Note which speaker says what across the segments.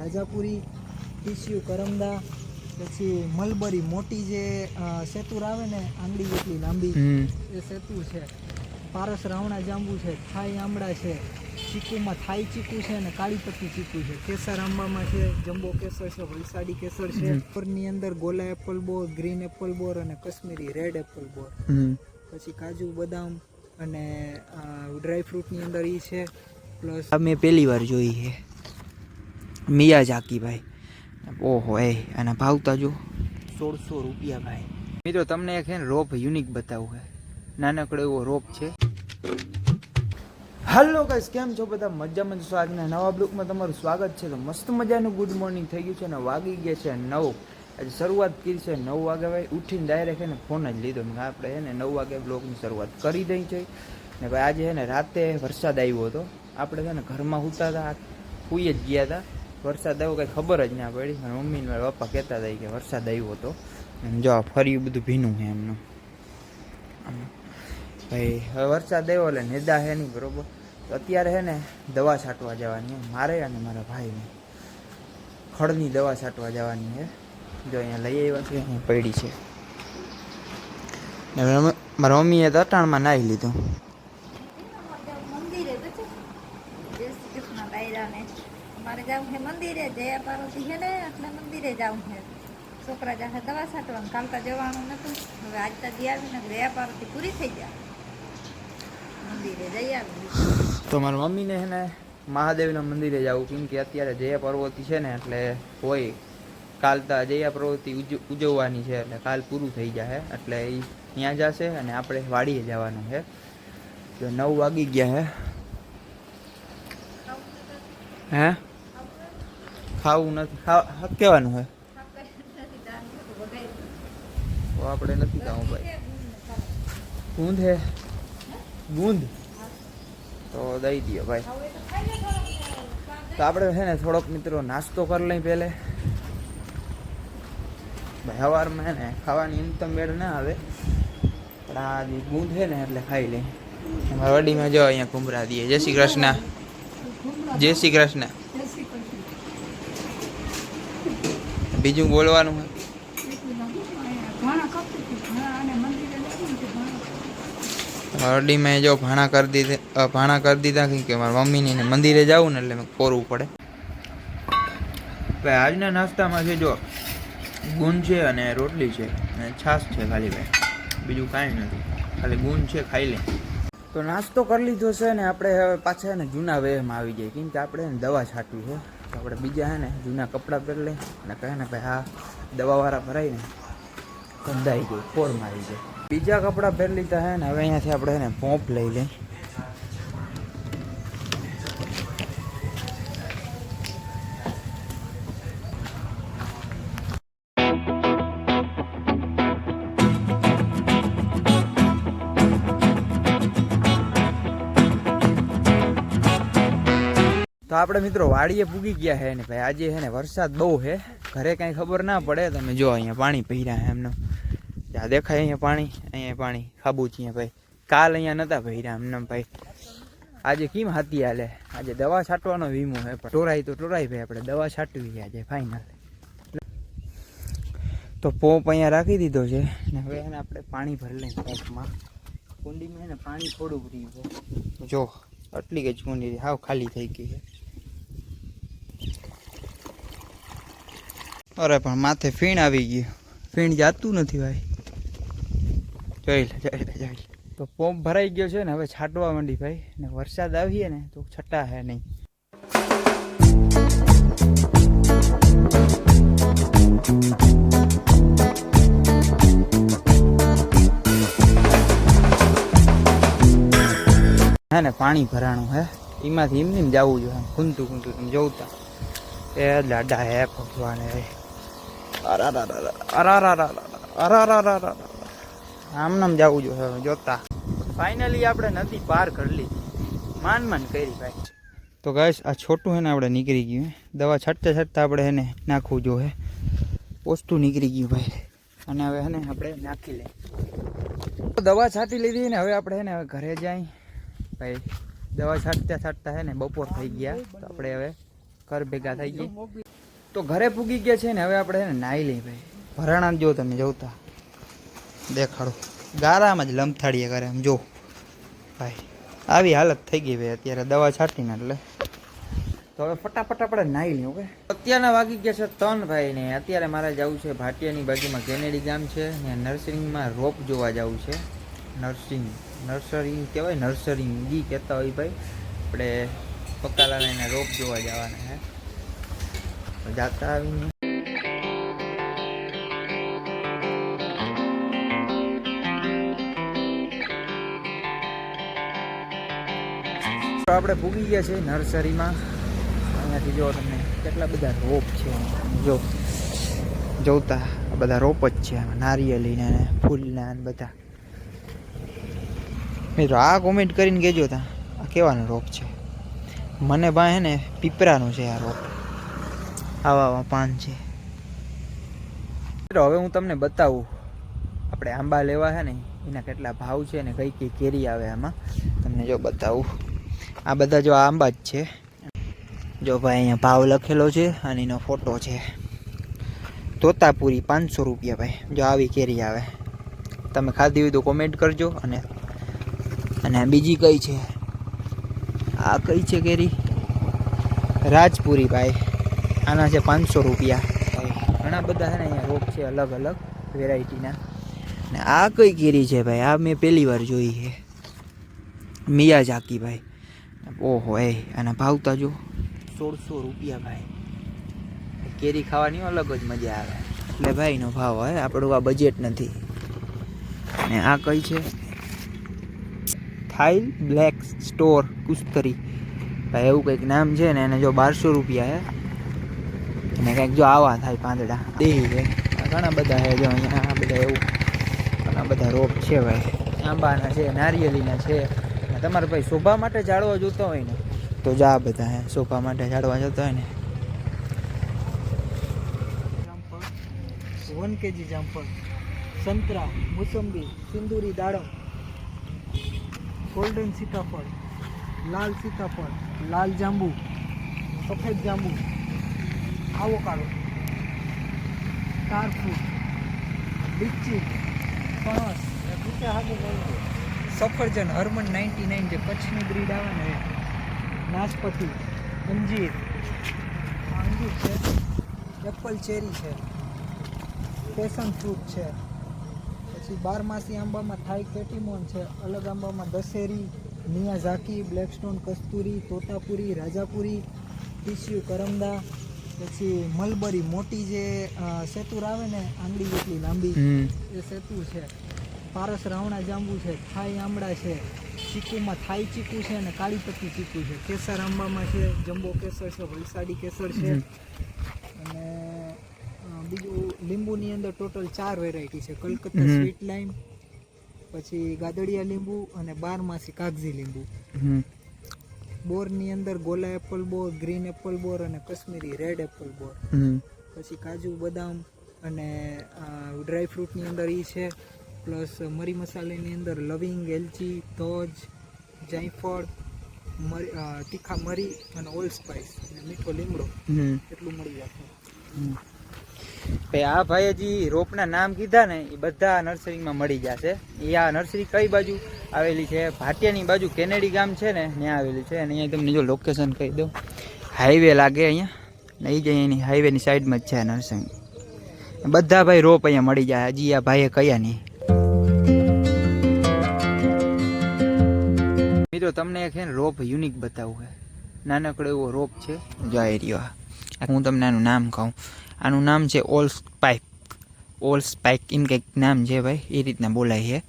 Speaker 1: Rajapuri, tissue કરમદા, પછી mulberry મોટી જે સેતુર આવે ને આંગળી જેટલી લાંબી એ સેતુ છે, પારસ રાવણા જાંબુ છે, થાઈ આમળા છે, ચીકુમાં થાઈ ચીકુ છે અને કાળી પત્તી ચીકુ છે, કેસર આંબામાં છે, જમ્બો કેસર છે, વલસાડી કેસર છે, ની અંદર ગોલા એપલ બોર, ગ્રીન એપલ બોર અને કશ્મીરી રેડ એપલ બોર, પછી કાજુ બદામ અને ડ્રાય ફ્રૂટની અંદર એ છે. પ્લસ મેં પહેલી વાર જોઈ છે મિયાઝાકી ભાઈ. ઓહો અને ભાવતા જો 1600 રૂપિયા ભાઈ. મિત્રો તમને એક છે ને રોપ યુનિક બતાવું છે, નાનકડો એવો રોપ છે. હાલો ગાઈસ, કેમ છો બધા? મજામાં છો? આજના નવા બ્લોગમાં તમારું સ્વાગત છે. તો મસ્ત મજાનું ગુડ મોર્નિંગ થઈ ગયું છે અને વાગી ગયા છે 9. આજે શરૂઆત કરી છે 9 વાગે ભાઈ. ઉઠીને ડાયરેક્ટ એને ફોન જ લીધો. આપણે છે ને 9 વાગે બ્લોગની શરૂઆત કરી દઈ છે ને ભાઈ. આજે છે ને રાતે વરસાદ આવ્યો હતો, આપણે છે ને ઘરમાં સૂતા હતા, સૂઈ જ ગયા હતા. વરસાદ આવ્યો કંઈ ખબર જ ના પડી. મારા મમ્મી ને મારા પપ્પા કહેતા હતા કે વરસાદ આવ્યો હતો. જો ફરી બધું ભીનું છે એમનું ભાઈ. હવે વરસાદ આવ્યો એટલે નેદા છે નહીં બરોબર. તો અત્યારે છે ને દવા છાંટવા જવાની મારે અને મારા ભાઈને. ખડની દવા છાંટવા જવાની છે. જો અહીંયા લઈ આવ્યા છે, અહીંયા પડી છે. મારા મમ્મીએ તો અટાણમાં નાહી લીધું.
Speaker 2: મારે જવું છે મંદિરે, જયા પાર્વતી છે ને એટલે મંદિરે જવું છે. છોકરા જાહે દવા છાંટવાનું, કાલ તો જવાનું નતું. હવે આજ તો જઈ આવીને જયા પાર્વતી પૂરી થઈ જાય, મંદિરે જઈ આવી.
Speaker 1: તો મારા મમ્મીને છે ને મહાદેવના મંદિરે જવું, કેમ કે અત્યારે જયા પાર્વતી છે ને એટલે હોય. કાલ તો જયા પાર્વતી ઉજવવાની છે એટલે કાલ પૂરું થઈ જાય, એટલે એ ત્યાં જશે અને આપણે વાડીએ જવાનું છે. તો 9 વાગી ગયા હે ખાવું નથી કહેવાનું હે તો આપણે નથી ખાવું ભાઈ. ગુંદ હે ગુંદ તો દઈ દઈએ ભાઈ. તો આપણે છે ને થોડોક મિત્રો નાસ્તો કરી લઈ પહેલે ભાઈ. સવારમાં છે ને ખાવાની એમ તો મેળ ના આવે, પણ આ જે ગુંદ છે ને એટલે ખાઈ લઈ. અમારા વડીમાં જો અહીંયા કુંભરા દઈએ. જય શ્રી કૃષ્ણ. જય શ્રી કૃષ્ણ. બીજું બોલવાનું હોય અરડીમાં જો ભાણા કરી દીધા કે મારા મમ્મીની ને મંદિરે જવું ને એટલે મેં કોરવું પડે. ભાઈ આજના નાસ્તામાં છે જો ગુંદ છે અને રોટલી છે અને છાશ છે ખાલી ભાઈ, બીજું કાંઈ નથી, ખાલી ગુંદ છે, ખાઈ લે. તો નાસ્તો કરી લીધો છે ને આપણે હવે પાછા ને જૂના વેહમાં આવી જાય, કેમ કે આપણે દવા છાંટવી છે. તો આપણે બીજા હે ને જૂના કપડાં પહેરી લઈએ અને કહે ને ભાઈ હા દવાવાળા ભરાઈને ગંધાઈ ગઈ, ફોર મારી જાય. બીજા કપડાં પહેરી લીધા હે ને હવે અહીંયાથી આપણે હે ને પોંપ લઈ લઈ. તો આપણે મિત્રો વાડીએ પૂગી ગયા હે ને ભાઈ. આજે હે ને વરસાદ બહુ છે, ઘરે કાંઈ ખબર ના પડે. તમે જો અહીંયા પાણી ભર્યા હે એમને, જ્યાં દેખાય અહીંયા પાણી, અહીંયા પાણી ખાબુચીયા ભાઈ. કાલ અહીંયા નહોતા ભર્યા એમને ભાઈ. આજે કેમ હાથી હાલે? આજે દવા છાંટવાનો વીમો હે, પણ ટોરાઈ તો ટોરાઈ ભાઈ. આપણે દવા છાંટવી છે આજે ફાઇનલ. તો પોપ અહીંયા રાખી દીધો છે ને હવે એને આપણે પાણી ભરી લઈએ પોપમાં. કુંડીમાં એને પાણી થોડુંક રહ્યું છે, જો આટલી જ કુંડી હાવ ખાલી થઈ ગઈ છે. અરે પણ માથે ફીણ આવી ગયું, ફીણ જાતું નથી ભાઈ. જોઈ લે. તો પંપ ભરાઈ ગયો છે ને હવે છાંટવા માંડી ભાઈ. ને વરસાદ આવીએ ને તો છટા હે નહીં. હે ને પાણી ભરાણું હે, એમાંથી એમ જવું જોઈએ, ખૂંદતું ખૂંદતું તમે જોતા એ લાડા હે ભગવાન. આમ નામ જવું જોઈએ જોતા. ફાઇનલી આપણે નદી પાર કરી લીધી, માંડ કરી ભાઈ. તો ગાઈસ આ છોટું હે ને આપણે નીકળી ગયું. દવા છાંટતા છાંટતા આપણે એને નાખવું જોઈએ, પોસ્તું નીકળી ગયું ભાઈ. અને હવે હે ને આપણે નાખી લઈએ. દવા છાંટી લીધી ને હવે આપણે હે ને હવે ઘરે જાય ભાઈ. દવા છાંટતા છાંટતા હે ને બપોર થઈ ગયા, તો આપણે હવે ઘર ભેગા થઈ ગઈ.
Speaker 3: તો ઘરે પૂગી ગયા છે ને હવે આપણે એને નાહી લઈએ ભાઈ. ભરાણા જો તમે જોતા દેખાડો ગારામાં જ લમથાડીએ કરે એમ જો ભાઈ આવી હાલત થઈ ગઈ ભાઈ અત્યારે દવા છાંટીને એટલે તો હવે ફટાફટ આપણે નાહી લઈએ ઓકે. અત્યારના વાગી ગયા છે 3 ભાઈ ને અત્યારે મારે જવું છે ભાટિયાની બાજુમાં કેનેડી ગામ છે ને નર્સરીમાં રોપ જોવા જવું છે. નર્સરી કહેવાય નર્સરી જી કહેતા હોય ભાઈ. આપણે પક્કાલાને એને રોપ જોવા જવાના હે જાતા આવીને આપણે ભૂગી ગયા છે નર્સરીમાં. અહીંયાથી જો તમને કેટલા બધા રોપ છે જો જોતા આ બધા રોપ જ છે નારિયેળીને ફૂલના ને બધા. મિત્રો આ કોમેન્ટ કરીને કહેજો તા આ કેવાનો રોપ છે. મને ભાઈ હે ને પીપરાનું છે આ રોપ. આવા પાન છે. મિત્રો હવે હું તમને બતાવું આપણે આંબા લેવા છે ને એના કેટલા ભાવ છે ને કઈ કઈ કેરી આવે આમાં તમને જો બતાવું. આ બધા જો આંબા જ છે જો ભાઈ અહીંયા ભાવ લખેલો છે અને એનો ફોટો છે. તોતાપુરી 500 રૂપિયા ભાઈ. જો આવી કેરી આવે તમે ખાધી હોય તો કોમેન્ટ કરજો. અને બીજી કઈ છે આ કઈ છે કેરી રાજપુરી ભાઈ આના છે 500 રૂપિયા ભાઈ. ઘણા બધા છે ને અહીંયા રોપ છે અલગ અલગ વેરાયટીના. ને આ કઈ કેરી છે ભાઈ આ મેં પહેલી વાર જોઈ છે મિયાઝાકી ભાઈ. ઓહો આના ભાવતા જો 1600 રૂપિયા ભાઈ. કેરી ખાવાની અલગ જ મજા આવે એટલે ભાઈનો ભાવ હોય આપણું આ બજેટ નથી. અને આ કઈ છે થાઇલ બ્લેક સ્ટોર કુસ્તરી ભાઈ એવું કંઈક નામ છે ને એને જો 1200 રૂપિયા હે. અને કંઈક જો આવા થાય પાંદડા દેહી છે. ઘણા બધા છે જો અહીંયા આ બધા એવું ઘણા બધા રોપ છે ભાઈ. આંબાના છે નારિયેળીના છે. તમારે ભાઈ શોભા માટે ઝાડવા જોતા હોય ને તો જા બધા હે શોભા માટે ઝાડવા જોતા હોય ને
Speaker 1: 1 kg જામફળ, સંતરા, મોસંબી, સિંદૂરી દાડમ, ગોલ્ડન સીતાફળ, લાલ સીતાફળ, લાલ જાંબુ, સફેદ જાંબુ, આવોકાડો, સ્ટાર ફ્રૂટ, લીચી, ફણસ, સફરજન હરમન 99 જે કચ્છની બ્રીડ આવે ને નાશપતી, અંજીર છે, એપલ ચેરી છે, પેશન ફ્રૂટ છે, પછી બારમાસી આંબામાં થાઈ કેટીમોન છે, અલગ આંબામાં દશેરી, મિયાઝાકી, બ્લેકસ્ટોન કસ્તુરી, તોતાપુરી, રાજાપુરી, ટીસ્યુ કરમદા, પછી મલબરી મોટી જે સેતુર આવે ને આંગળી જેટલી લાંબી એ સેતુ છે, પારસ રાવણા જાંબુ છે, થાઈ આંબળા છે, ચીકુમાં થાઈ ચીકુ છે અને કાળી પત્તી ચીકુ છે, કેસર આંબામાં છે, જમ્બો કેસર છે, વલસાડી કેસર છે. અને બીજું લીંબુની અંદર ટોટલ 4 વેરાયટી છે, કલકત્તા સ્વીટ લાઈમ, પછી ગાદડિયા લીંબુ અને બારમાસી કાગજી લીંબુ. બોરની અંદર ગોલા એપલ બોર, ગ્રીન એપલ બોર અને કશ્મીરી રેડ એપલ બોર. પછી કાજુ બદામ અને ડ્રાય ફ્રૂટની અંદર એ છે, પ્લસ મરી મસાલાની અંદર લવિંગ, એલચી, તજ, જાયફળ, તીખા મરી અને ઓલ સ્પાઇસ અને મીઠો લીમડો એટલું મળી જશે.
Speaker 3: આ ભાઈ હજી રોપના નામ કીધા ને એ બધા નર્સરીમાં મળી જશે. એ આ નર્સરી કઈ બાજુ આવેલી છે? ભાટિયાની બાજુ કેનેડી ગામ છે ને ત્યાં આવેલી છે. અને અહીંયા તમને જો લોકેશન કહી દઉં, હાઈવે લાગે અહીંયા ને એ જ અહીંયાની હાઈવેની સાઈડમાં જ છે નર્સરી. બધા ભાઈ રોપ અહીંયા મળી જાય. હજી આ ભાઈએ કયા નહીં. મિત્રો તમને એક છે ને રોપ યુનિક બતાવું છે. નાનકડો એવો રોપ છે જોઈ રહ્યો. હું તમને આનું નામ કહું. આનું નામ છે ઓલ સ્પાઇક એમ કંઈક નામ છે ભાઈ, એ રીતના બોલાય છે.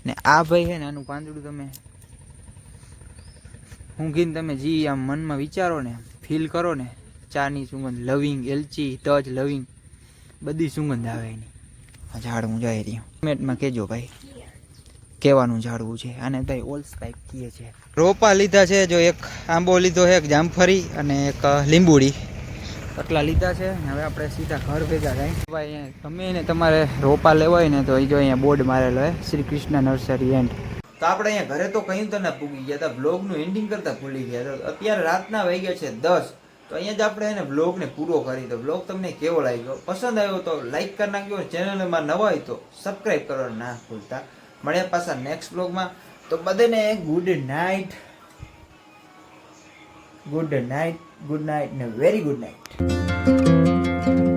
Speaker 3: ને આ ભાઈ છે ને આનું પાંદડું તમે ઊંઘીને તમે જી આમ મનમાં વિચારો ને ફીલ કરો ને, ચાની સુગંધ, લવિંગ, એલચી, તજ, લવિંગ બધી સુગંધ આવે એની. આ ઝાડવું જોઈ રહ્યું. કમેન્ટમાં કહેજો ભાઈ કેવાનું ઝાડવું છે. આને ભાઈ ઓલ સ્પાઇક કહે છે. રોપા લીધા છે જો, એક આંબો લીધો છે, એક જામફળી અને એક લીંબુડી. આટલા લીધા છે. હવે આપણે સીધા ઘર ભેગા થાય. ભાઈ ગમે ને તમારે રોપા લેવા હોય ને તો એ જો અહીંયા બોર્ડ મારેલો હોય, શ્રી કૃષ્ણ નર્સરી એન્ડ. તો આપણે અહીંયા ઘરે તો કहीं તો ના પૂગી ગયા હતા, બ્લોગનું એન્ડિંગ કરતા ભૂલી ગયા હતા. અત્યારે રાતના વાગ્યા છે 10 તો અહીંયા જ આપણે એને વ્લોગને પૂરો કરી. તો વ્લોગ તમને કેવો લાગ્યો, પસંદ આવ્યો તો લાઈક કરી નાખજો. ચેનલમાં નવા હોય તો સબસ્ક્રાઈબ કરવાનું ના ભૂલતા. મળ્યા પાછા નેક્સ્ટ વ્લોગમાં. તો બધાને good night, good night, good night ને વેરી ગુડ નાઇટ.